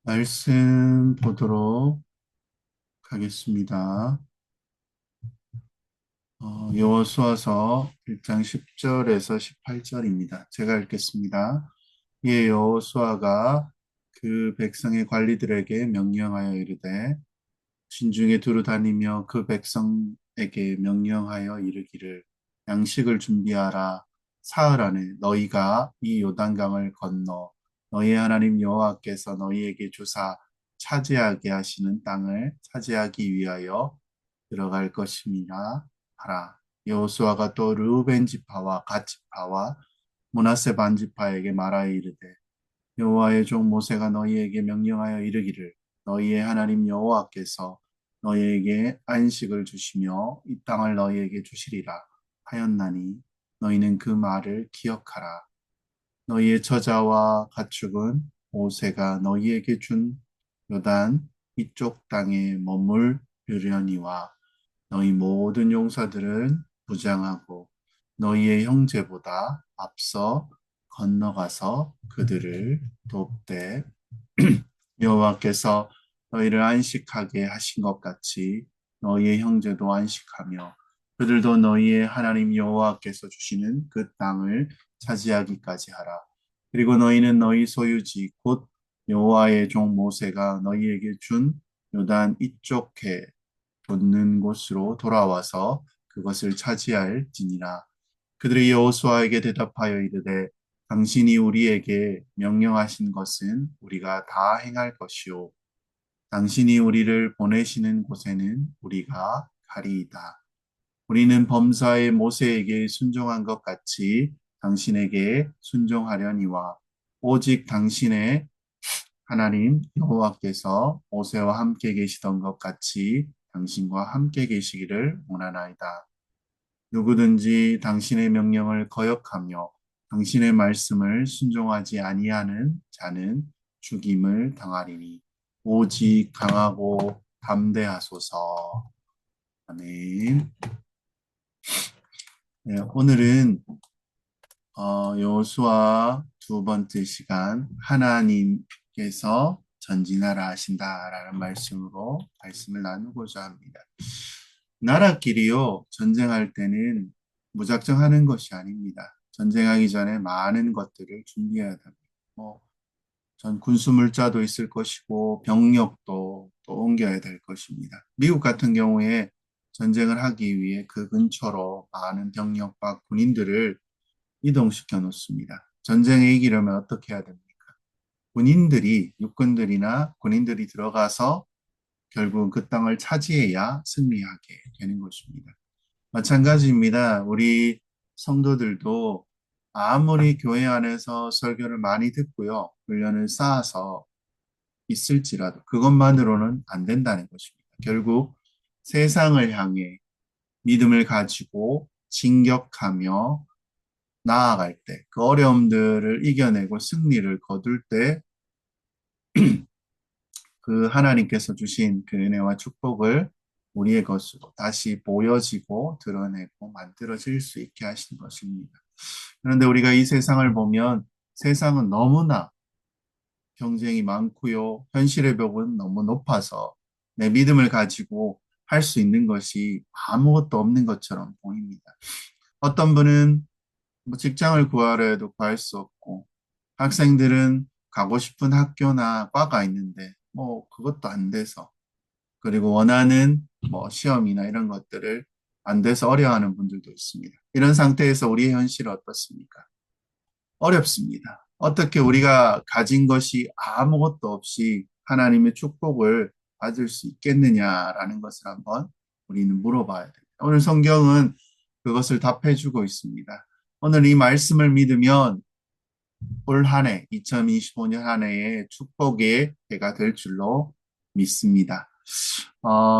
말씀 보도록 하겠습니다. 여호수아서 1장 10절에서 18절입니다. 제가 읽겠습니다. 이에 여호수아가 그 백성의 관리들에게 명령하여 이르되 진중에 두루 다니며 그 백성에게 명령하여 이르기를 양식을 준비하라. 사흘 안에 너희가 이 요단강을 건너 너희 하나님 여호와께서 너희에게 주사 차지하게 하시는 땅을 차지하기 위하여 들어갈 것임이라 하라. 여호수아가 또 르우벤 지파와 갓 지파와 므낫세 반 지파에게 말하여 이르되 여호와의 종 모세가 너희에게 명령하여 이르기를 너희의 하나님 여호와께서 너희에게 안식을 주시며 이 땅을 너희에게 주시리라 하였나니 너희는 그 말을 기억하라. 너희의 처자와 가축은 모세가 너희에게 준 요단 이쪽 땅에 머무르려니와 너희 모든 용사들은 무장하고 너희의 형제보다 앞서 건너가서 그들을 돕되 여호와께서 너희를 안식하게 하신 것 같이 너희의 형제도 안식하며 그들도 너희의 하나님 여호와께서 주시는 그 땅을 차지하기까지 하라. 그리고 너희는 너희 소유지 곧 여호와의 종 모세가 너희에게 준 요단 이쪽해 돋는 곳으로 돌아와서 그것을 차지할지니라. 그들이 여호수아에게 대답하여 이르되 당신이 우리에게 명령하신 것은 우리가 다 행할 것이요 당신이 우리를 보내시는 곳에는 우리가 가리이다. 우리는 범사의 모세에게 순종한 것 같이 당신에게 순종하려니와 오직 당신의 하나님 여호와께서 모세와 함께 계시던 것 같이 당신과 함께 계시기를 원하나이다. 누구든지 당신의 명령을 거역하며 당신의 말씀을 순종하지 아니하는 자는 죽임을 당하리니 오직 강하고 담대하소서. 아멘. 네, 오늘은 여호수아 두 번째 시간 하나님께서 전진하라 하신다라는 말씀으로 말씀을 나누고자 합니다. 나라끼리요 전쟁할 때는 무작정 하는 것이 아닙니다. 전쟁하기 전에 많은 것들을 준비해야 합니다. 뭐, 전 군수물자도 있을 것이고 병력도 또 옮겨야 될 것입니다. 미국 같은 경우에 전쟁을 하기 위해 그 근처로 많은 병력과 군인들을 이동시켜 놓습니다. 전쟁에 이기려면 어떻게 해야 됩니까? 군인들이, 육군들이나 군인들이 들어가서 결국 그 땅을 차지해야 승리하게 되는 것입니다. 마찬가지입니다. 우리 성도들도 아무리 교회 안에서 설교를 많이 듣고요, 훈련을 쌓아서 있을지라도 그것만으로는 안 된다는 것입니다. 결국 세상을 향해 믿음을 가지고 진격하며 나아갈 때, 그 어려움들을 이겨내고 승리를 거둘 때, 그 하나님께서 주신 그 은혜와 축복을 우리의 것으로 다시 보여지고 드러내고 만들어질 수 있게 하신 것입니다. 그런데 우리가 이 세상을 보면 세상은 너무나 경쟁이 많고요. 현실의 벽은 너무 높아서 내 믿음을 가지고 할 수 있는 것이 아무것도 없는 것처럼 보입니다. 어떤 분은 뭐 직장을 구하려 해도 구할 수 없고, 학생들은 가고 싶은 학교나 과가 있는데, 뭐, 그것도 안 돼서, 그리고 원하는 뭐 시험이나 이런 것들을 안 돼서 어려워하는 분들도 있습니다. 이런 상태에서 우리의 현실은 어떻습니까? 어렵습니다. 어떻게 우리가 가진 것이 아무것도 없이 하나님의 축복을 받을 수 있겠느냐라는 것을 한번 우리는 물어봐야 됩니다. 오늘 성경은 그것을 답해주고 있습니다. 오늘 이 말씀을 믿으면 올 한 해, 2025년 한 해의 축복의 해가 될 줄로 믿습니다.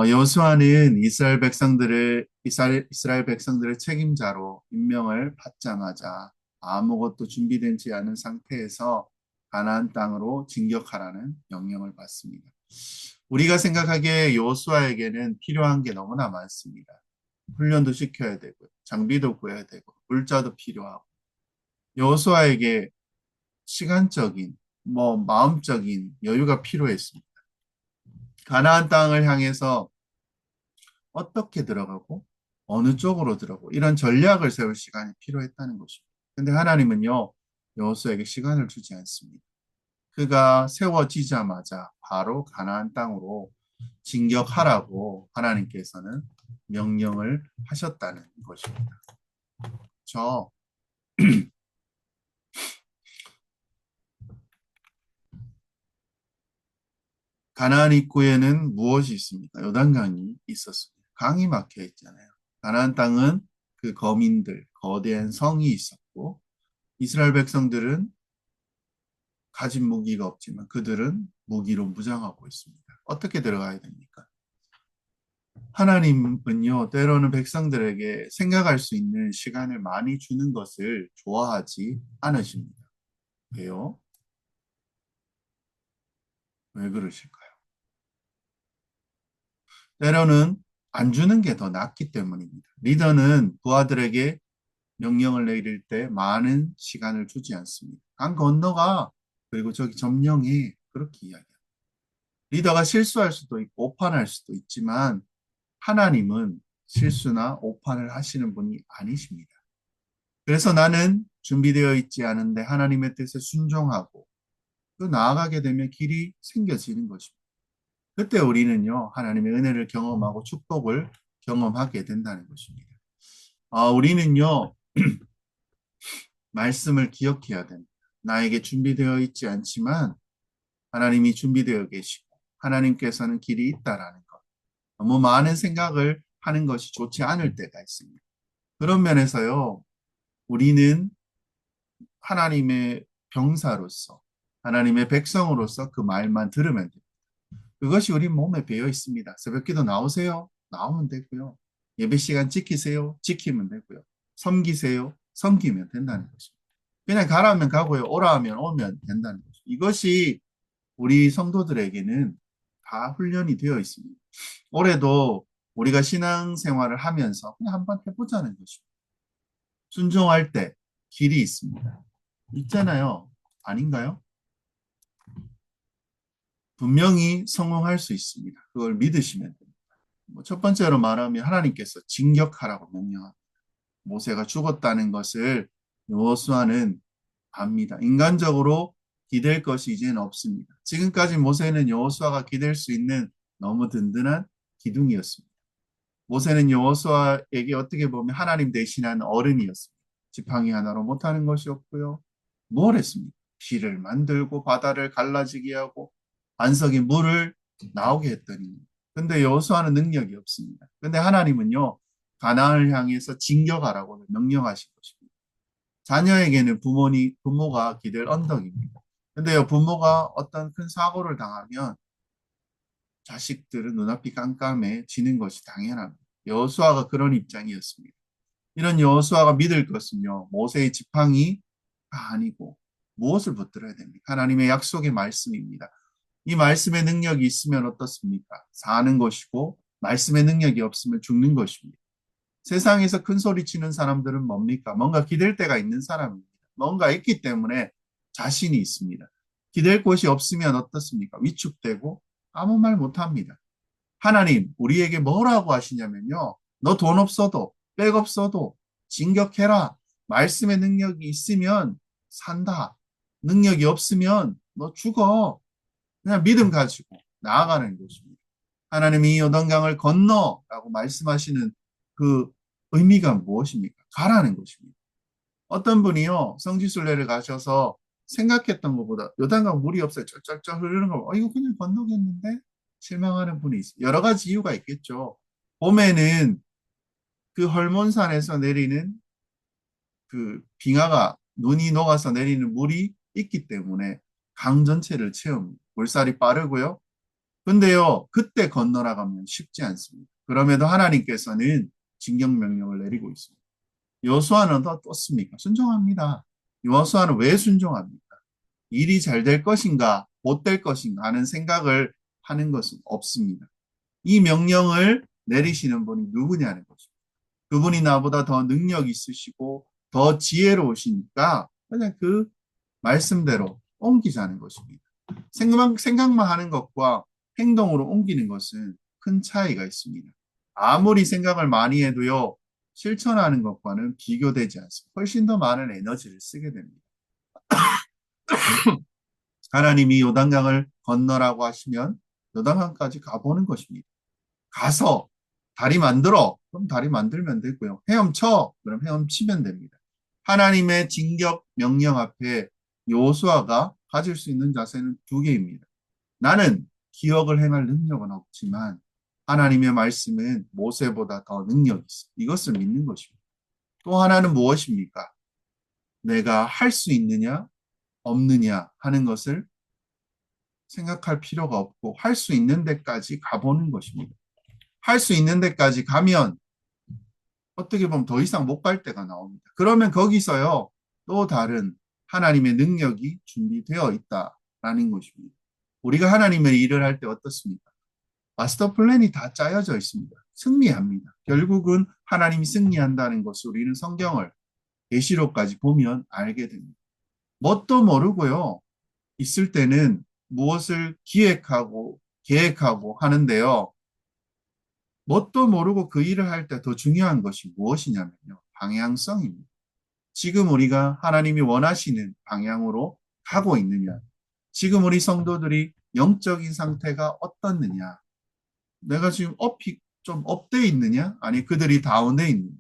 여호수아는 이스라엘 백성들의 책임자로 임명을 받자마자 아무것도 준비되지 않은 상태에서 가나안 땅으로 진격하라는 명령을 받습니다. 우리가 생각하기에 여호수아에게는 필요한 게 너무나 많습니다. 훈련도 시켜야 되고, 장비도 구해야 되고, 물자도 필요하고, 여호수아에게 시간적인 마음적인 여유가 필요했습니다. 가나안 땅을 향해서 어떻게 들어가고 어느 쪽으로 들어가고 이런 전략을 세울 시간이 필요했다는 것입니다. 근데 하나님은요, 여호수아에게 시간을 주지 않습니다. 그가 세워지자마자 바로 가나안 땅으로 진격하라고 하나님께서는 명령을 하셨다는 것입니다. 저 가나안 입구에는 무엇이 있습니까? 요단강이 있었습니다. 강이 막혀 있잖아요. 가나안 땅은 그 거민들, 거대한 성이 있었고 이스라엘 백성들은 가진 무기가 없지만 그들은 무기로 무장하고 있습니다. 어떻게 들어가야 됩니까? 하나님은요, 때로는 백성들에게 생각할 수 있는 시간을 많이 주는 것을 좋아하지 않으십니다. 왜요? 왜 그러실까요? 때로는 안 주는 게 더 낫기 때문입니다. 리더는 부하들에게 명령을 내릴 때 많은 시간을 주지 않습니다. 강 건너가, 그리고 저기 점령해. 그렇게 이야기합니다. 리더가 실수할 수도 있고 오판할 수도 있지만 하나님은 실수나 오판을 하시는 분이 아니십니다. 그래서 나는 준비되어 있지 않은데 하나님의 뜻에 순종하고 또 나아가게 되면 길이 생겨지는 것입니다. 그때 우리는요, 하나님의 은혜를 경험하고 축복을 경험하게 된다는 것입니다. 우리는요, 말씀을 기억해야 됩니다. 나에게 준비되어 있지 않지만 하나님이 준비되어 계시고 하나님께서는 길이 있다라는 것. 너무 많은 생각을 하는 것이 좋지 않을 때가 있습니다. 그런 면에서요, 우리는 하나님의 병사로서, 하나님의 백성으로서 그 말만 들으면 됩니다. 그것이 우리 몸에 배어 있습니다. 새벽기도 나오세요. 나오면 되고요. 예배 시간 지키세요. 지키면 되고요. 섬기세요. 섬기면 된다는 것입니다. 그냥 가라 하면 가고요. 오라 하면 오면 된다는 것입니다. 이것이 우리 성도들에게는 다 훈련이 되어 있습니다. 올해도 우리가 신앙생활을 하면서 그냥 한번 해보자는 것입니다. 순종할 때 길이 있습니다. 있잖아요. 아닌가요? 분명히 성공할 수 있습니다. 그걸 믿으시면 됩니다. 첫 번째로 말하면 하나님께서 진격하라고 명령합니다. 모세가 죽었다는 것을 여호수아는 압니다. 인간적으로 기댈 것이 이제는 없습니다. 지금까지 모세는 여호수아가 기댈 수 있는 너무 든든한 기둥이었습니다. 모세는 여호수아에게 어떻게 보면 하나님 대신한 어른이었습니다. 지팡이 하나로 못하는 것이 없고요. 뭘 했습니까? 길을 만들고 바다를 갈라지게 하고 반석에 물을 나오게 했더니 근데 여호수아는 능력이 없습니다. 근데 하나님은요, 가나안을 향해서 진격하라고 명령하신 것입니다. 자녀에게는 부모가 기댈 언덕입니다. 근데요, 부모가 어떤 큰 사고를 당하면 자식들은 눈앞이 깜깜해지는 것이 당연합니다. 여호수아가 그런 입장이었습니다. 이런 여호수아가 믿을 것은요, 모세의 지팡이가 아니고 무엇을 붙들어야 됩니까? 하나님의 약속의 말씀입니다. 이 말씀의 능력이 있으면 어떻습니까? 사는 것이고 말씀의 능력이 없으면 죽는 것입니다. 세상에서 큰 소리 치는 사람들은 뭡니까? 뭔가 기댈 데가 있는 사람입니다. 뭔가 있기 때문에 자신이 있습니다. 기댈 곳이 없으면 어떻습니까? 위축되고 아무 말 못합니다. 하나님, 우리에게 뭐라고 하시냐면요. 너 돈 없어도, 백 없어도 진격해라. 말씀의 능력이 있으면 산다. 능력이 없으면 너 죽어. 그냥 믿음 가지고 나아가는 것입니다. 하나님이 요단강을 건너라고 말씀하시는 그 의미가 무엇입니까? 가라는 것입니다. 어떤 분이요, 성지순례를 가셔서 생각했던 것보다 요단강 물이 없어요. 쩔쩔쩔 흐르는 거, 이거 그냥 건너겠는데? 실망하는 분이 있어요. 여러 가지 이유가 있겠죠. 봄에는 그 헐몬산에서 내리는 그 빙하가 눈이 녹아서 내리는 물이 있기 때문에 강 전체를 채웁니다. 물살이 빠르고요. 근데요, 그때 건너라가면 쉽지 않습니다. 그럼에도 하나님께서는 진격 명령을 내리고 있습니다. 여호수아는 어떻습니까? 순종합니다. 여호수아는 왜 순종합니까? 일이 잘 될 것인가, 못 될 것인가 하는 생각을 하는 것은 없습니다. 이 명령을 내리시는 분이 누구냐는 것입니다. 그분이 나보다 더 능력 있으시고 더 지혜로우시니까 그냥 그 말씀대로 옮기자는 것입니다. 생각만 하는 것과 행동으로 옮기는 것은 큰 차이가 있습니다. 아무리 생각을 많이 해도요, 실천하는 것과는 비교되지 않습니다. 훨씬 더 많은 에너지를 쓰게 됩니다. 하나님이 요단강을 건너라고 하시면 요단강까지 가보는 것입니다. 가서 다리 만들어. 그럼 다리 만들면 되고요. 헤엄쳐. 그럼 헤엄치면 됩니다. 하나님의 징격 명령 앞에 여호수아가 가질 수 있는 자세는 두 개입니다. 나는 기억을 행할 능력은 없지만 하나님의 말씀은 모세보다 더 능력이 있어. 이것을 믿는 것입니다. 또 하나는 무엇입니까? 내가 할 수 있느냐, 없느냐 하는 것을 생각할 필요가 없고 할 수 있는 데까지 가보는 것입니다. 할 수 있는 데까지 가면 어떻게 보면 더 이상 못 갈 때가 나옵니다. 그러면 거기서요, 또 다른 하나님의 능력이 준비되어 있다라는 것입니다. 우리가 하나님의 일을 할 때 어떻습니까? 마스터 플랜이 다 짜여져 있습니다. 승리합니다. 결국은 하나님이 승리한다는 것을 우리는 성경을 계시록까지 보면 알게 됩니다. 뭣도 모르고요. 있을 때는 무엇을 기획하고 계획하고 하는데요. 뭣도 모르고 그 일을 할 때 더 중요한 것이 무엇이냐면요. 방향성입니다. 지금 우리가 하나님이 원하시는 방향으로 가고 있느냐. 지금 우리 성도들이 영적인 상태가 어떻느냐. 내가 지금 좀 업돼 있느냐? 아니 그들이 다운돼 있느냐?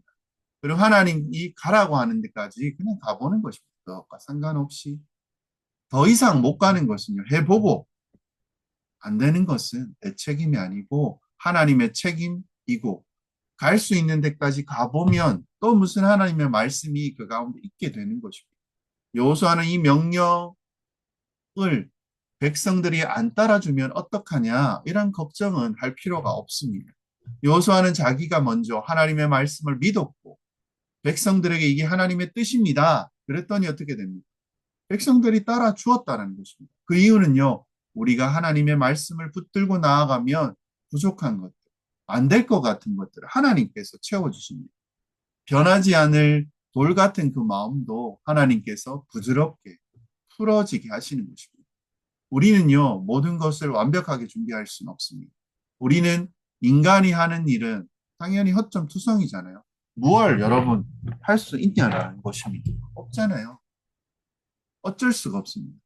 그리고 하나님이 가라고 하는 데까지 그냥 가보는 것입니다. 그것과 상관없이 더 이상 못 가는 것은요. 해보고 안 되는 것은 내 책임이 아니고 하나님의 책임이고 갈 수 있는 데까지 가보면 또 무슨 하나님의 말씀이 그 가운데 있게 되는 것입니다. 여호수아는 이 명령을 백성들이 안 따라주면 어떡하냐 이런 걱정은 할 필요가 없습니다. 여호수아는 자기가 먼저 하나님의 말씀을 믿었고 백성들에게 이게 하나님의 뜻입니다. 그랬더니 어떻게 됩니까? 백성들이 따라 주었다는 것입니다. 그 이유는요. 우리가 하나님의 말씀을 붙들고 나아가면 부족한 것들, 안 될 것 같은 것들을 하나님께서 채워주십니다. 변하지 않을 돌 같은 그 마음도 하나님께서 부드럽게 풀어지게 하시는 것입니다. 우리는요, 모든 것을 완벽하게 준비할 수는 없습니다. 우리는 인간이 하는 일은 당연히 허점투성이잖아요. 무얼 여러분 할 수 있냐라는 것입니다. 없잖아요. 어쩔 수가 없습니다.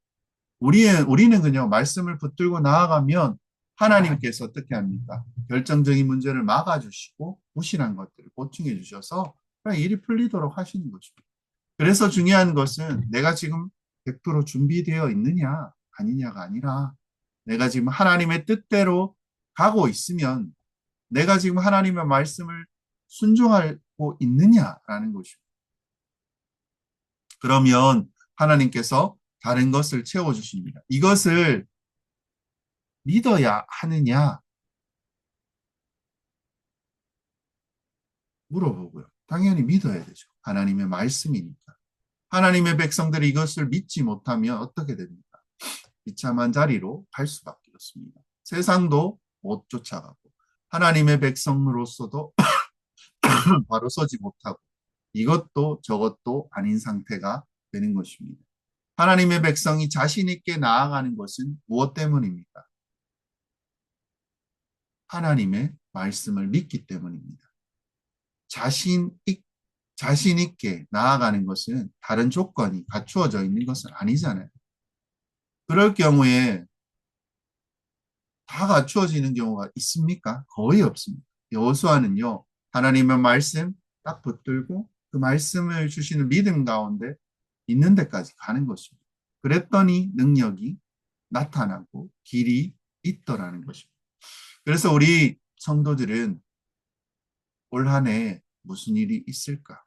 우리는 그냥 말씀을 붙들고 나아가면 하나님께서 어떻게 합니까? 결정적인 문제를 막아주시고 무실한 것들을 보충해 주셔서 그냥 일이 풀리도록 하시는 것입니다. 그래서 중요한 것은 내가 지금 100% 준비되어 있느냐 아니냐가 아니라 내가 지금 하나님의 뜻대로 가고 있으면 내가 지금 하나님의 말씀을 순종하고 있느냐라는 것입니다. 그러면 하나님께서 다른 것을 채워주십니다. 이것을 믿어야 하느냐 물어보고요. 당연히 믿어야 되죠. 하나님의 말씀이니까. 하나님의 백성들이 이것을 믿지 못하면 어떻게 됩니까? 비참한 자리로 갈 수밖에 없습니다. 세상도 못 쫓아가고 하나님의 백성으로서도 바로 서지 못하고 이것도 저것도 아닌 상태가 되는 것입니다. 하나님의 백성이 자신 있게 나아가는 것은 무엇 때문입니까? 하나님의 말씀을 믿기 때문입니다. 자신 있게 나아가는 것은 다른 조건이 갖추어져 있는 것은 아니잖아요. 그럴 경우에 다 갖추어지는 경우가 있습니까? 거의 없습니다. 여호수아는요, 하나님의 말씀 딱 붙들고 그 말씀을 주시는 믿음 가운데 있는 데까지 가는 것입니다. 그랬더니 능력이 나타나고 길이 있더라는 것입니다. 그래서 우리 성도들은 올 한 해 무슨 일이 있을까?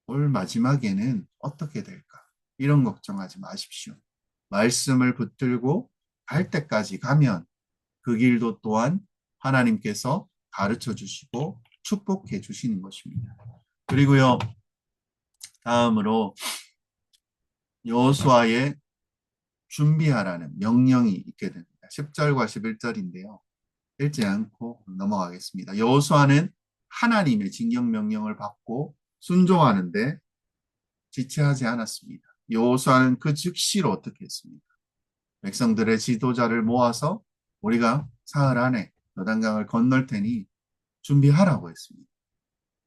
올 마지막에는 어떻게 될까? 이런 걱정하지 마십시오. 말씀을 붙들고 갈 때까지 가면 그 길도 또한 하나님께서 가르쳐 주시고 축복해 주시는 것입니다. 그리고요, 다음으로 여호수아의 준비하라는 명령이 있게 됩니다. 10절과 11절인데요. 읽지 않고 넘어가겠습니다. 여호수아는 하나님의 징령 명령을 받고 순종하는데 지체하지 않았습니다. 여호수아는 그 즉시로 어떻게 했습니까? 백성들의 지도자를 모아서 우리가 사흘 안에 요단강을 건널 테니 준비하라고 했습니다.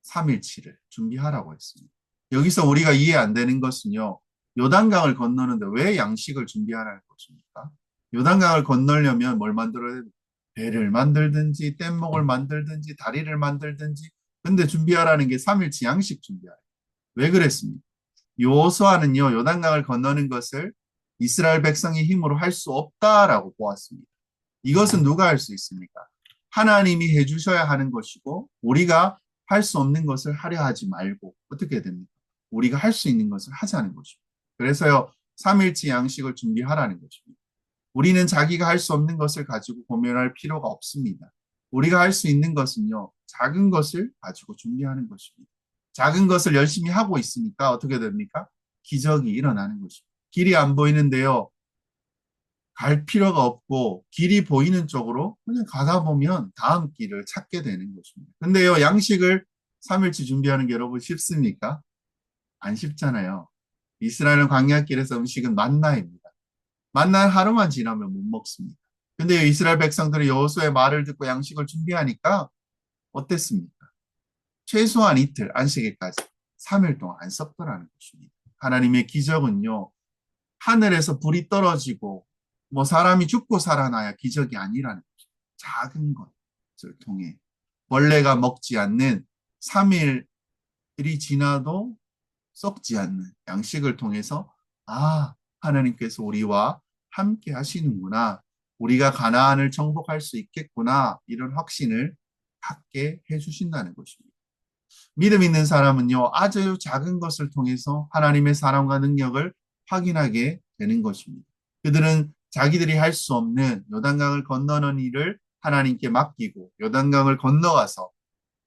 3일치를 준비하라고 했습니다. 여기서 우리가 이해 안 되는 것은요. 요단강을 건너는데 왜 양식을 준비하라는 것입니까? 요단강을 건너려면 뭘 만들어야 돼요? 배를 만들든지 뗏목을 만들든지 다리를 만들든지 근데 준비하라는 게 3일치 양식 준비하라. 왜 그랬습니까? 요호수아는요. 요단강을 건너는 것을 이스라엘 백성의 힘으로 할 수 없다라고 보았습니다. 이것은 누가 할 수 있습니까? 하나님이 해주셔야 하는 것이고 우리가 할 수 없는 것을 하려 하지 말고 어떻게 됩니까? 우리가 할 수 있는 것을 하자는 것입니다. 그래서요. 3일치 양식을 준비하라는 것입니다. 우리는 자기가 할 수 없는 것을 가지고 고민할 필요가 없습니다. 우리가 할 수 있는 것은요. 작은 것을 가지고 준비하는 것입니다. 작은 것을 열심히 하고 있으니까 어떻게 됩니까? 기적이 일어나는 것입니다. 길이 안 보이는데요. 갈 필요가 없고 길이 보이는 쪽으로 그냥 가다 보면 다음 길을 찾게 되는 것입니다. 근데요, 양식을 3일치 준비하는 게 여러분 쉽습니까? 안 쉽잖아요. 이스라엘은 광야길에서 음식은 만나입니다. 만나 하루만 지나면 못 먹습니다. 근데 이스라엘 백성들이 여호수아의 말을 듣고 양식을 준비하니까 어땠습니까? 최소한 이틀, 안식일까지 3일 동안 안 썩더라는 것입니다. 하나님의 기적은요, 하늘에서 불이 떨어지고 뭐 사람이 죽고 살아나야 기적이 아니라는 거죠. 작은 것을 통해 벌레가 먹지 않는 3일이 지나도 썩지 않는 양식을 통해서 아, 하나님께서 우리와 함께 하시는구나. 우리가 가나안을 정복할 수 있겠구나. 이런 확신을 갖게 해주신다는 것입니다. 믿음 있는 사람은요, 아주 작은 것을 통해서 하나님의 사랑과 능력을 확인하게 되는 것입니다. 그들은 자기들이 할 수 없는 요단강을 건너는 일을 하나님께 맡기고 요단강을 건너가서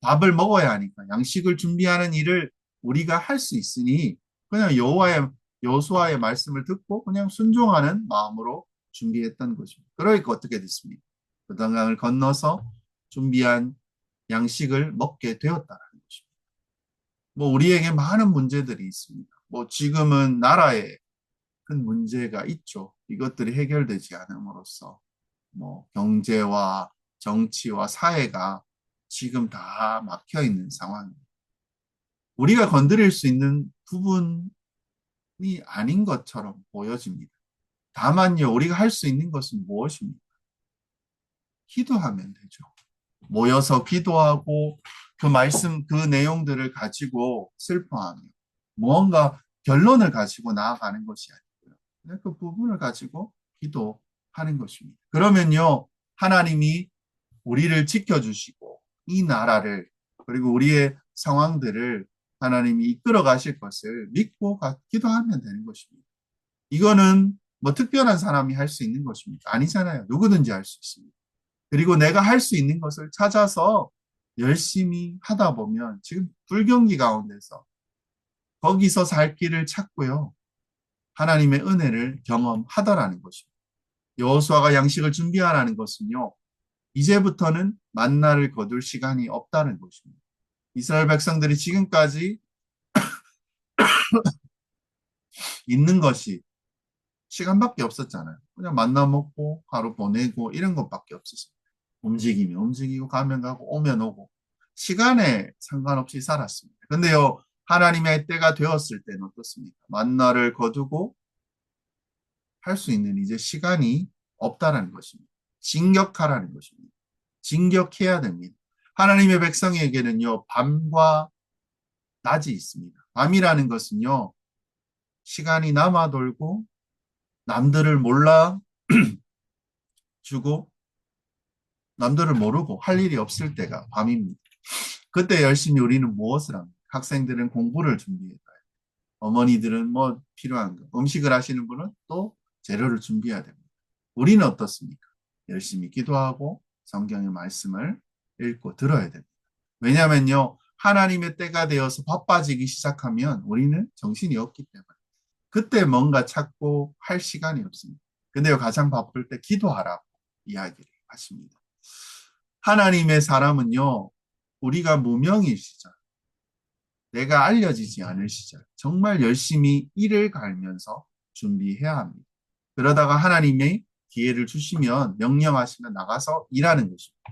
밥을 먹어야 하니까 양식을 준비하는 일을 우리가 할 수 있으니 그냥 여호수아의 말씀을 듣고 그냥 순종하는 마음으로 준비했던 것입니다. 그러니까 어떻게 됐습니까? 요단강을 건너서 준비한 양식을 먹게 되었다는 것입니다. 뭐 우리에게 많은 문제들이 있습니다. 뭐 지금은 나라에 큰 문제가 있죠. 이것들이 해결되지 않음으로써 뭐 경제와 정치와 사회가 지금 다 막혀 있는 상황입니다. 우리가 건드릴 수 있는 부분이 아닌 것처럼 보여집니다. 다만요, 우리가 할 수 있는 것은 무엇입니까? 기도하면 되죠. 모여서 기도하고 그 말씀, 그 내용들을 가지고 슬퍼하며 무언가 결론을 가지고 나아가는 것이 아니고요. 그냥 그 부분을 가지고 기도하는 것입니다. 그러면요, 하나님이 우리를 지켜주시고 이 나라를 그리고 우리의 상황들을 하나님이 이끌어 가실 것을 믿고 기도하면 되는 것입니다. 이거는 뭐 특별한 사람이 할 수 있는 것입니까? 아니잖아요. 누구든지 할 수 있습니다. 그리고 내가 할 수 있는 것을 찾아서 열심히 하다 보면 지금 불경기 가운데서 거기서 살 길을 찾고요. 하나님의 은혜를 경험하더라는 것입니다. 여호수아가 양식을 준비하라는 것은요. 이제부터는 만나를 거둘 시간이 없다는 것입니다. 이스라엘 백성들이 지금까지 있는 것이 시간밖에 없었잖아요. 그냥 만나 먹고 하루 보내고 이런 것밖에 없었어요. 움직이면 움직이고 가면 가고 오면 오고 시간에 상관없이 살았습니다. 근데요 하나님의 때가 되었을 때는 어떻습니까? 만나를 거두고 할 수 있는 이제 시간이 없다라는 것입니다. 진격하라는 것입니다. 진격해야 됩니다. 하나님의 백성에게는요 밤과 낮이 있습니다. 밤이라는 것은요 시간이 남아 돌고 남들을 몰라 주고 남들을 모르고 할 일이 없을 때가 밤입니다. 그때 열심히 우리는 무엇을 합니까? 학생들은 공부를 준비해요. 어머니들은 뭐 필요한 거, 음식을 하시는 분은 또 재료를 준비해야 됩니다. 우리는 어떻습니까? 열심히 기도하고 성경의 말씀을 읽고 들어야 됩니다. 왜냐하면요, 하나님의 때가 되어서 바빠지기 시작하면 우리는 정신이 없기 때문에 그때 뭔가 찾고 할 시간이 없습니다. 근데요, 가장 바쁠 때 기도하라고 이야기를 하십니다. 하나님의 사람은요, 우리가 무명이시죠. 내가 알려지지 않을 시절, 정말 열심히 이를 갈면서 준비해야 합니다. 그러다가 하나님이 기회를 주시면 명령하시면 나가서 일하는 것입니다.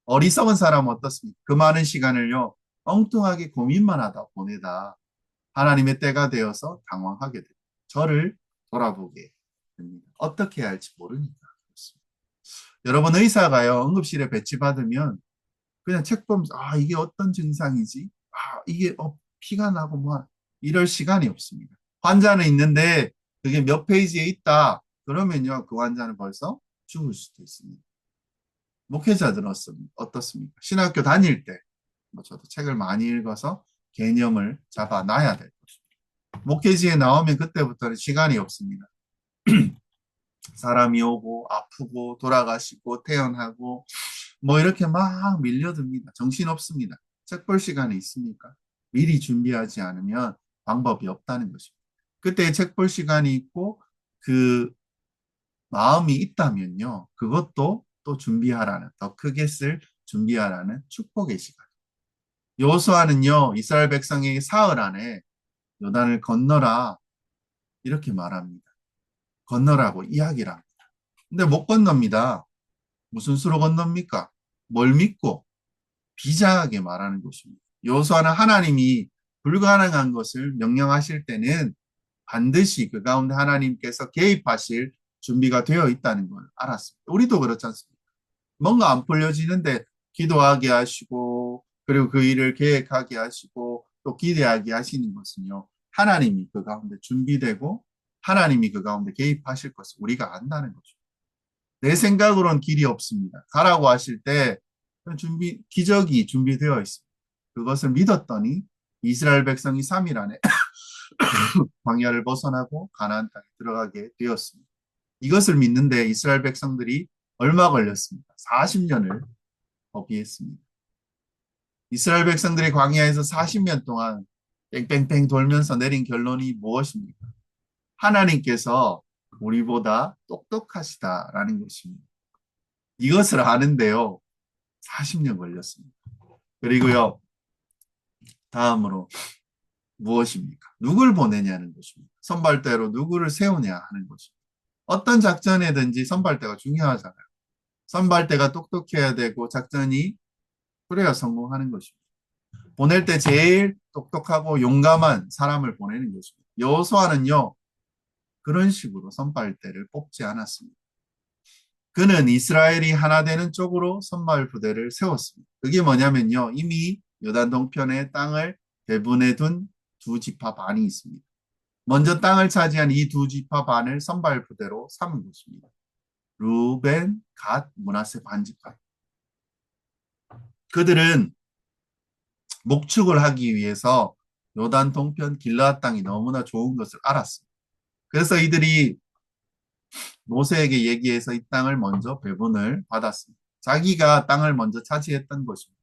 어리석은 사람은 어떻습니까? 그 많은 시간을요, 엉뚱하게 고민만 하다 보내다 하나님의 때가 되어서 당황하게 됩니다. 저를 돌아보게 됩니다. 어떻게 해야 할지 모르니까 그렇습니다. 여러분 의사가요, 응급실에 배치받으면 그냥 책 보면서 이게 어떤 증상이지? 이게 피가 나고 뭐 이럴 시간이 없습니다. 환자는 있는데 그게 몇 페이지에 있다. 그러면요, 그 환자는 벌써 죽을 수도 있습니다. 목회자들은 어떻습니까? 신학교 다닐 때, 뭐 저도 책을 많이 읽어서 개념을 잡아놔야 될 것입니다. 목회지에 나오면 그때부터는 시간이 없습니다. 사람이 오고 아프고 돌아가시고 태어나고 뭐 이렇게 막 밀려듭니다. 정신 없습니다. 책 볼 시간이 있습니까? 미리 준비하지 않으면 방법이 없다는 것입니다. 그때 책 볼 시간이 있고 그 마음이 있다면요. 그것도 또 준비하라는, 더 크게 쓸 준비하라는 축복의 시간. 여호수아는요, 이스라엘 백성에게 사흘 안에 요단을 건너라 이렇게 말합니다. 건너라고 이야기를 합니다. 근데 못 건넙니다. 무슨 수로 건넙니까? 뭘 믿고 비장하게 말하는 것입니다. 여호수아는 하나님이 불가능한 것을 명령하실 때는 반드시 그 가운데 하나님께서 개입하실 준비가 되어 있다는 걸 알았습니다. 우리도 그렇지 않습니까? 뭔가 안 풀려지는데 기도하게 하시고 그리고 그 일을 계획하게 하시고 또 기대하게 하시는 것은요. 하나님이 그 가운데 준비되고 하나님이 그 가운데 개입하실 것을 우리가 안다는 거죠. 내 생각으론 길이 없습니다. 가라고 하실 때 기적이 준비되어 있습니다. 그것을 믿었더니 이스라엘 백성이 3일 안에 광야를 벗어나고 가나안 땅에 들어가게 되었습니다. 이것을 믿는데 이스라엘 백성들이 얼마 걸렸습니까? 40년을 허비했습니다. 이스라엘 백성들이 광야에서 40년 동안 뺑뺑뺑 돌면서 내린 결론이 무엇입니까? 하나님께서 우리보다 똑똑하시다라는 것입니다. 이것을 아는데요. 40년 걸렸습니다. 그리고요. 다음으로 무엇입니까? 누굴 보내냐는 것입니다. 선발대로 누구를 세우냐 하는 것입니다. 어떤 작전이든지 선발대가 중요하잖아요. 선발대가 똑똑해야 되고 작전이 그래야 성공하는 것입니다. 보낼 때 제일 똑똑하고 용감한 사람을 보내는 것입니다. 여호수아는요. 그런 식으로 선발대를 뽑지 않았습니다. 그는 이스라엘이 하나 되는 쪽으로 선발 부대를 세웠습니다. 그게 뭐냐면요. 이미 요단 동편의 땅을 배분해 둔 두 지파 반이 있습니다. 먼저 땅을 차지한 이 두 지파 반을 선발 부대로 삼은 것입니다. 루벤, 갓, 므낫세 반지파. 그들은 목축을 하기 위해서 요단 동편 길르앗 땅이 너무나 좋은 것을 알았습니다. 그래서 이들이 모세에게 얘기해서 이 땅을 먼저 배분을 받았습니다. 자기가 땅을 먼저 차지했던 것입니다.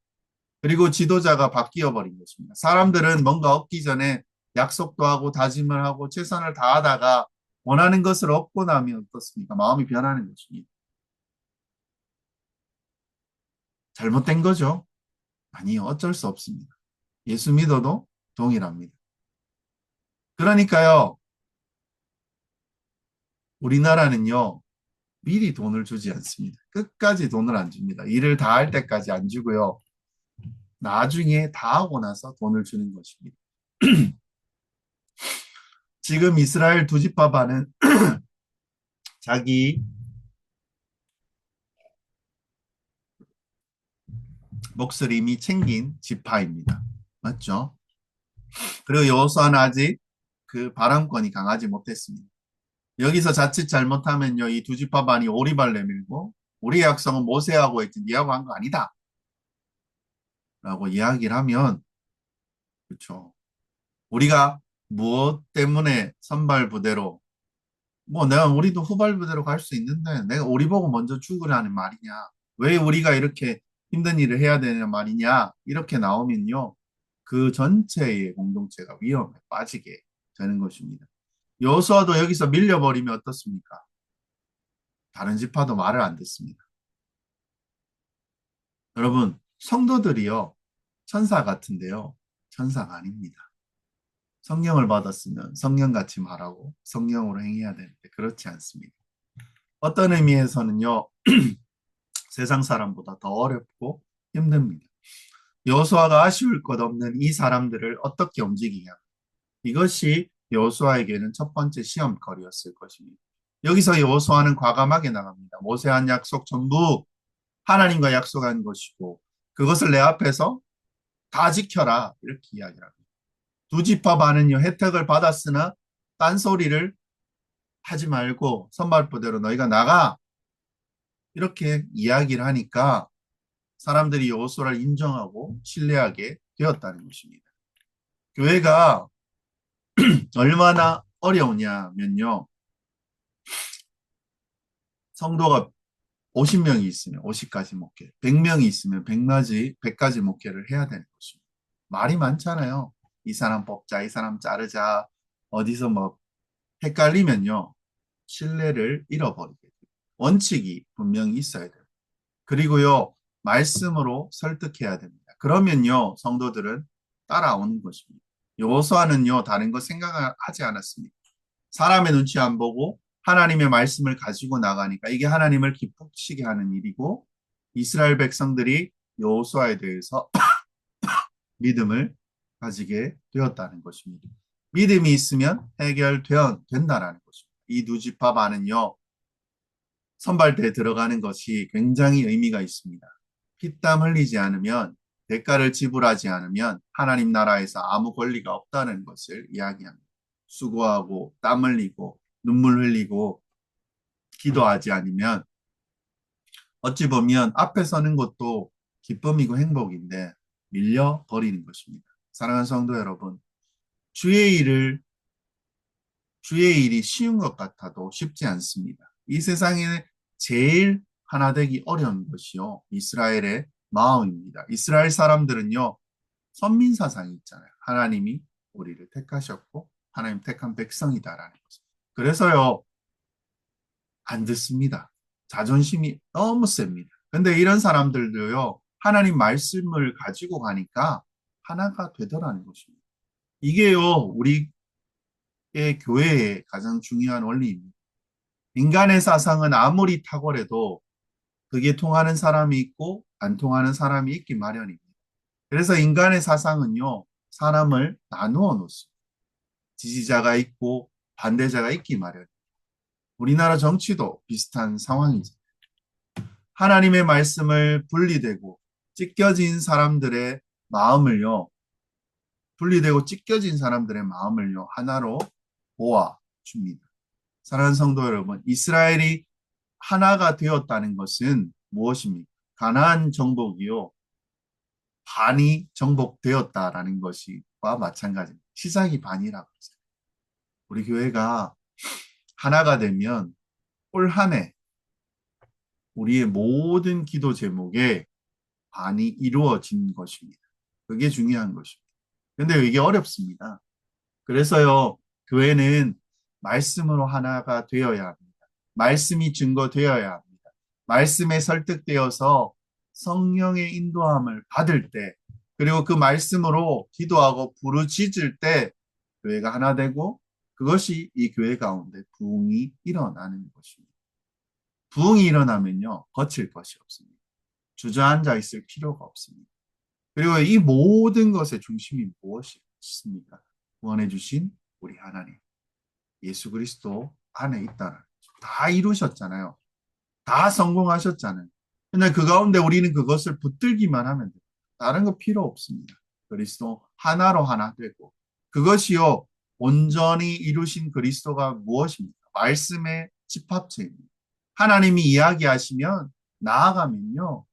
그리고 지도자가 바뀌어 버린 것입니다. 사람들은 뭔가 얻기 전에 약속도 하고 다짐을 하고 최선을 다하다가 원하는 것을 얻고 나면 어떻습니까? 마음이 변하는 것입니다. 잘못된 거죠? 아니요, 어쩔 수 없습니다. 예수 믿어도 동일합니다. 그러니까요, 우리나라는요, 미리 돈을 주지 않습니다. 끝까지 돈을 안 줍니다. 일을 다 할 때까지 안 주고요. 나중에 다 하고 나서 돈을 주는 것입니다. 지금 이스라엘 두 지파반은 자기 몫을 이미 챙긴 지파입니다. 맞죠? 그리고 여호수아는 아직 그 발언권이 강하지 못했습니다. 여기서 자칫 잘못하면요, 이 두 지파반이 오리발 내밀고 우리의 약속은 모세하고 했지 니하고 한 거 아니다. 라고 이야기를 하면 그렇죠. 우리가 무엇 때문에 선발 부대로 뭐 내가 우리도 후발 부대로 갈 수 있는데 내가 우리 보고 먼저 죽으라는 말이냐? 왜 우리가 이렇게 힘든 일을 해야 되냐 말이냐? 이렇게 나오면요. 그 전체의 공동체가 위험에 빠지게 되는 것입니다. 여호수아도 여기서 밀려버리면 어떻습니까? 다른 지파도 말을 안 듣습니다. 여러분, 성도들이요. 천사 같은데요. 천사가 아닙니다. 성령을 받았으면 성령같이 말하고 성령으로 행해야 되는데 그렇지 않습니다. 어떤 의미에서는요, 세상 사람보다 더 어렵고 힘듭니다. 여호수아가 아쉬울 것 없는 이 사람들을 어떻게 움직이냐. 이것이 여호수아에게는 첫 번째 시험거리였을 것입니다. 여기서 여호수아는 과감하게 나갑니다. 모세한 약속 전부 하나님과 약속한 것이고 그것을 내 앞에서 다 지켜라 이렇게 이야기를 합니다. 두 지파 반은요 혜택을 받았으나 딴소리를 하지 말고 선발부대로 너희가 나가 이렇게 이야기를 하니까 사람들이 여호수아를 인정하고 신뢰하게 되었다는 것입니다. 교회가 얼마나 어려우냐면요. 성도가 50명이 있으면 50가지 목회, 100명이 있으면 100가지 목회를 해야 되는 것입니다. 말이 많잖아요. 이 사람 뽑자, 이 사람 자르자, 어디서 뭐 헷갈리면요. 신뢰를 잃어버리게 돼요. 원칙이 분명히 있어야 돼요. 그리고요, 말씀으로 설득해야 됩니다. 그러면요, 성도들은 따라오는 것입니다. 여호수아는요, 다른 거 생각하지 않았습니다. 사람의 눈치 안 보고 하나님의 말씀을 가지고 나가니까 이게 하나님을 기쁘시게 하는 일이고 이스라엘 백성들이 여호수아에 대해서 믿음을 가지게 되었다는 것입니다. 믿음이 있으면 해결된다라는 것입니다. 이 누지파 반은요, 선발대에 들어가는 것이 굉장히 의미가 있습니다. 피땀 흘리지 않으면 대가를 지불하지 않으면 하나님 나라에서 아무 권리가 없다는 것을 이야기합니다. 수고하고 땀 흘리고 눈물 흘리고 기도하지 않으면 어찌 보면 앞에 서는 것도 기쁨이고 행복인데 밀려버리는 것입니다. 사랑하는 성도 여러분, 주의 일을 주의 일이 쉬운 것 같아도 쉽지 않습니다. 이 세상에 제일 하나 되기 어려운 것이요. 이스라엘의 마음입니다. 이스라엘 사람들은요. 선민사상이 있잖아요. 하나님이 우리를 택하셨고 하나님 택한 백성이다라는 거죠. 그래서요. 안 듣습니다. 자존심이 너무 셉니다. 근데 이런 사람들도요. 하나님 말씀을 가지고 가니까 하나가 되더라는 것입니다. 이게요. 우리 교회의 가장 중요한 원리입니다. 인간의 사상은 아무리 탁월해도 그게 통하는 사람이 있고 안 통하는 사람이 있기 마련입니다. 그래서 인간의 사상은요, 사람을 나누어 놓습니다. 지지자가 있고 반대자가 있기 마련. 우리나라 정치도 비슷한 상황이죠. 하나님의 말씀을 분리되고 찢겨진 사람들의 마음을요, 분리되고 찢겨진 사람들의 마음을요, 하나로 모아 줍니다. 사랑하는 성도 여러분, 이스라엘이 하나가 되었다는 것은 무엇입니까? 가나안 정복이요. 반이 정복되었다라는 것과 마찬가지입니다. 시작이 반이라고 했어요. 우리 교회가 하나가 되면 올 한 해 우리의 모든 기도 제목에 반이 이루어진 것입니다. 그게 중요한 것입니다. 근데 이게 어렵습니다. 그래서요, 교회는 말씀으로 하나가 되어야 합니다. 말씀이 증거되어야 합니다. 말씀에 설득되어서 성령의 인도함을 받을 때, 그리고 그 말씀으로 기도하고 부르짖을 때 교회가 하나 되고 그것이 이 교회 가운데 부흥이 일어나는 것입니다. 부흥이 일어나면요, 거칠 것이 없습니다. 주저앉아 있을 필요가 없습니다. 그리고 이 모든 것의 중심이 무엇이겠습니까? 구원해 주신 우리 하나님, 예수 그리스도 안에 있다는 거죠. 다 이루셨잖아요. 다 성공하셨잖아요. 근데 그 가운데 우리는 그것을 붙들기만 하면 돼요. 다른 거 필요 없습니다. 그리스도 하나로 하나 되고 그것이요 온전히 이루신 그리스도가 무엇입니까? 말씀의 집합체입니다. 하나님이 이야기하시면 나아가면요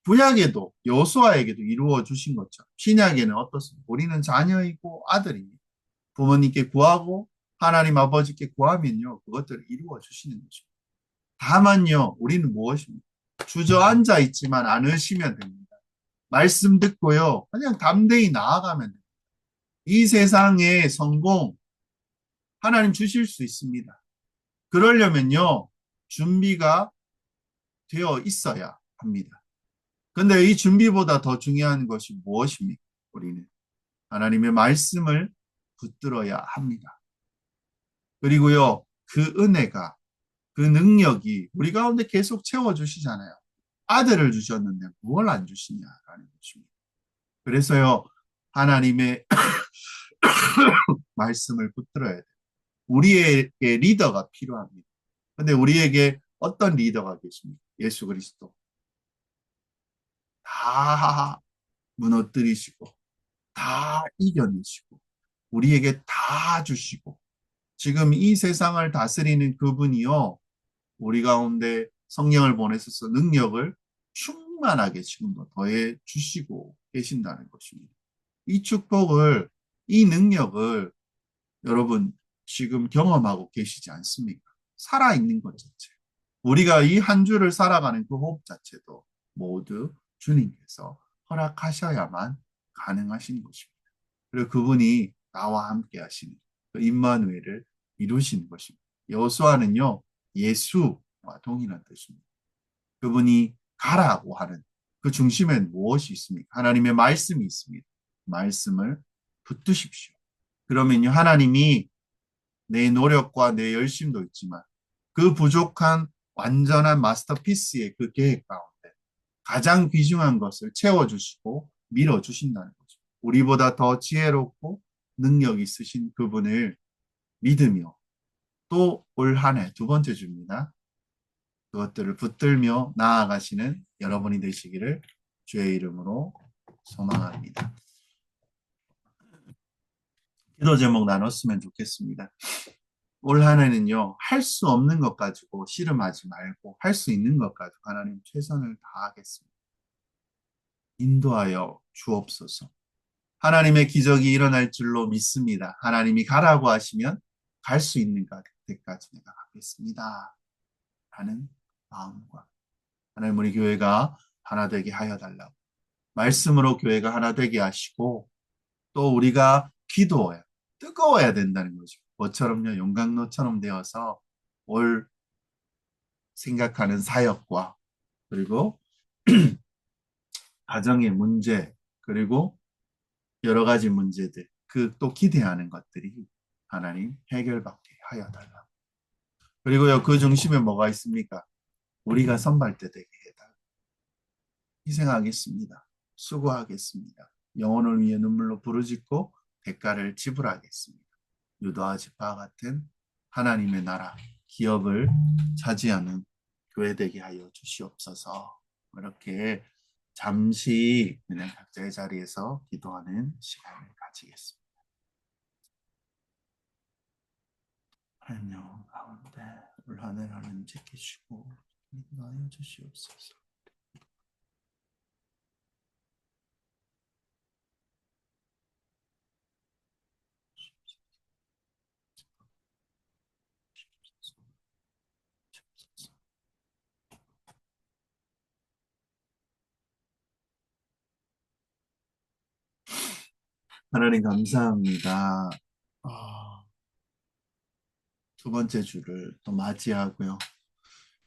구약에도 여호수아에게도 이루어 주신 것처럼 신약에는 어떻습니까? 우리는 자녀이고 아들입니다. 부모님께 구하고 하나님 아버지께 구하면요 그것들을 이루어 주시는 것입니다. 다만요 우리는 무엇입니까? 주저앉아 있지만 않으시면 됩니다. 말씀 듣고요 그냥 담대히 나아가면 됩니다. 이 세상의 성공 하나님 주실 수 있습니다. 그러려면요 준비가 되어 있어야 합니다. 근데 이 준비보다 더 중요한 것이 무엇입니까? 우리는 하나님의 말씀을 붙들어야 합니다. 그리고요, 그 은혜가, 그 능력이 우리 가운데 계속 채워주시잖아요. 아들을 주셨는데 뭘 안 주시냐라는 것입니다. 그래서요, 하나님의 말씀을 붙들어야 돼요. 우리에게 리더가 필요합니다. 근데 우리에게 어떤 리더가 계십니까? 예수 그리스도. 다 무너뜨리시고, 다 이겨내시고, 우리에게 다 주시고, 지금 이 세상을 다스리는 그분이요, 우리 가운데 성령을 보내셔서 능력을 충만하게 지금도 더해 주시고 계신다는 것입니다. 이 축복을, 이 능력을 여러분 지금 경험하고 계시지 않습니까? 살아있는 것 자체. 우리가 이 한 주를 살아가는 그 호흡 자체도 모두 주님께서 허락하셔야만 가능하신 것입니다. 그리고 그분이 나와 함께 하시는 그 임마누엘을 이루시는 것입니다. 여호수아는요, 예수와 동일한 뜻입니다. 그분이 가라고 하는 그 중심엔 무엇이 있습니까? 하나님의 말씀이 있습니다. 말씀을 붙드십시오. 그러면요, 하나님이 내 노력과 내 열심도 있지만 그 부족한 완전한 마스터피스의 그 계획 가운데 가장 귀중한 것을 채워주시고 밀어주신다는 거죠. 우리보다 더 지혜롭고 능력 있으신 그분을 믿으며 또 올 한 해 두 번째 주입니다. 그것들을 붙들며 나아가시는 여러분이 되시기를 주의 이름으로 소망합니다. 기도 제목 나눴으면 좋겠습니다. 올 한 해는요, 할 수 없는 것 가지고 씨름하지 말고 할 수 있는 것 가지고 하나님 최선을 다하겠습니다. 인도하여 주옵소서. 하나님의 기적이 일어날 줄로 믿습니다. 하나님이 가라고 하시면 갈 수 있는 때까지 내가 가겠습니다. 하는 마음과 하나님 우리 교회가 하나 되게 하여 달라고 말씀으로 교회가 하나 되게 하시고 또 우리가 기도해야 뜨거워야 된다는 거죠. 뭐처럼요? 용광로처럼 되어서 올 생각하는 사역과 그리고 가정의 문제 그리고 여러 가지 문제들 그 또 기대하는 것들이 하나님 해결받게 하여 달라. 그리고요 그 중심에 뭐가 있습니까? 우리가 선발대 되게 해달라. 희생하겠습니다. 수고하겠습니다. 영혼을 위해 눈물로 부르짖고 대가를 지불하겠습니다. 유다와 지파 같은 하나님의 나라 기업을 차지하는 교회 되게 하여 주시옵소서. 이렇게 잠시 그냥 각자의 자리에서 기도하는 시간을 가지겠습니다. 하나님 가운데 올 한 해 하나님 지키시고 인도하여 주시옵소서. 하나님 감사합니다. 두 번째 주를 또 맞이하고요.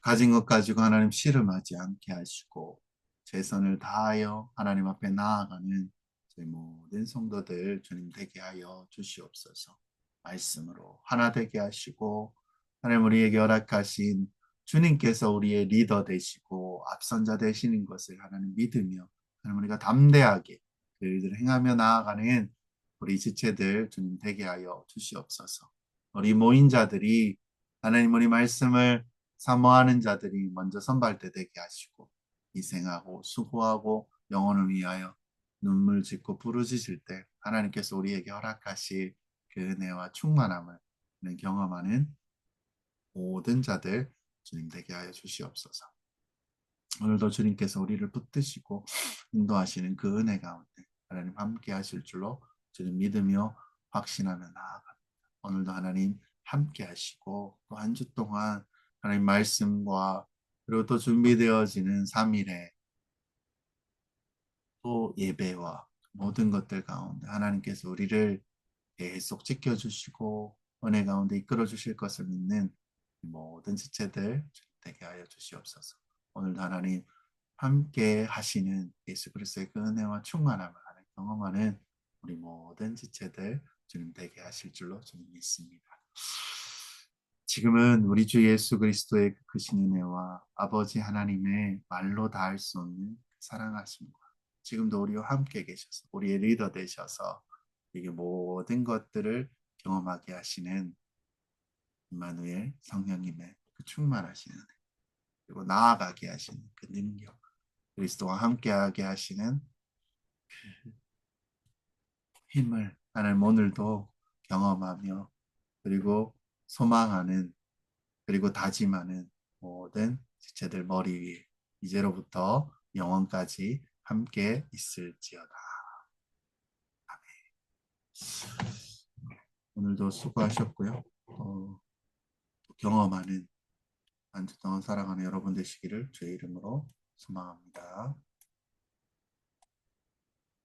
가진 것 가지고 하나님 씨름하지 않게 하시고 최선을 다하여 하나님 앞에 나아가는 저희 모든 성도들 주님 되게 하여 주시옵소서. 말씀으로 하나 되게 하시고 하나님 우리에게 허락하신 주님께서 우리의 리더 되시고 앞선자 되시는 것을 하나님 믿으며 하나님 우리가 담대하게 그 일들을 행하며 나아가는 우리 지체들 주님 되게 하여 주시옵소서. 우리 모인 자들이 하나님 우리 말씀을 사모하는 자들이 먼저 선발대 되게 하시고 희생하고 수고하고 영혼을 위하여 눈물 짓고 부르짖을 때 하나님께서 우리에게 허락하실 그 은혜와 충만함을 경험하는 모든 자들 주님 되게 하여 주시옵소서. 오늘도 주님께서 우리를 붙드시고 인도하시는 그 은혜 가운데 하나님 함께 하실 줄로 주님 믿으며 확신하며 나아갑니다. 오늘도 하나님 함께 하시고 또 한 주 동안 하나님 말씀과 그리고 또 준비되어지는 3일에 또 예배와 모든 것들 가운데 하나님께서 우리를 계속 지켜주시고 은혜 가운데 이끌어 주실 것을 믿는 모든 지체들 되게 하여 주시옵소서. 오늘도 하나님 함께 하시는 예수 그리스도의 그 은혜와 충만함을 경험하는 우리 모든 지체들 주님 되게 하실 줄로 주님 믿습니다. 지금은 우리 주 예수 그리스도의 그 크신 은혜와 아버지 하나님의 말로 다할 수 없는 사랑하심과 지금도 우리와 함께 계셔서 우리의 리더 되셔서 이게 모든 것들을 경험하게 하시는 임마누엘 성령님의 그 충만하시는 은혜, 그리고 나아가게 하시는 그 능력, 그리스도와 함께하게 하시는 힘을 하나님 오늘도 경험하며 그리고 소망하는 그리고 다짐하는 모든 지체들 머리 위에 이제로부터 영원까지 함께 있을지어다. 오늘도 수고하셨고요. 경험하는 한 주 동안 살아가는 여러분 되시기를 주의 이름으로 소망합니다.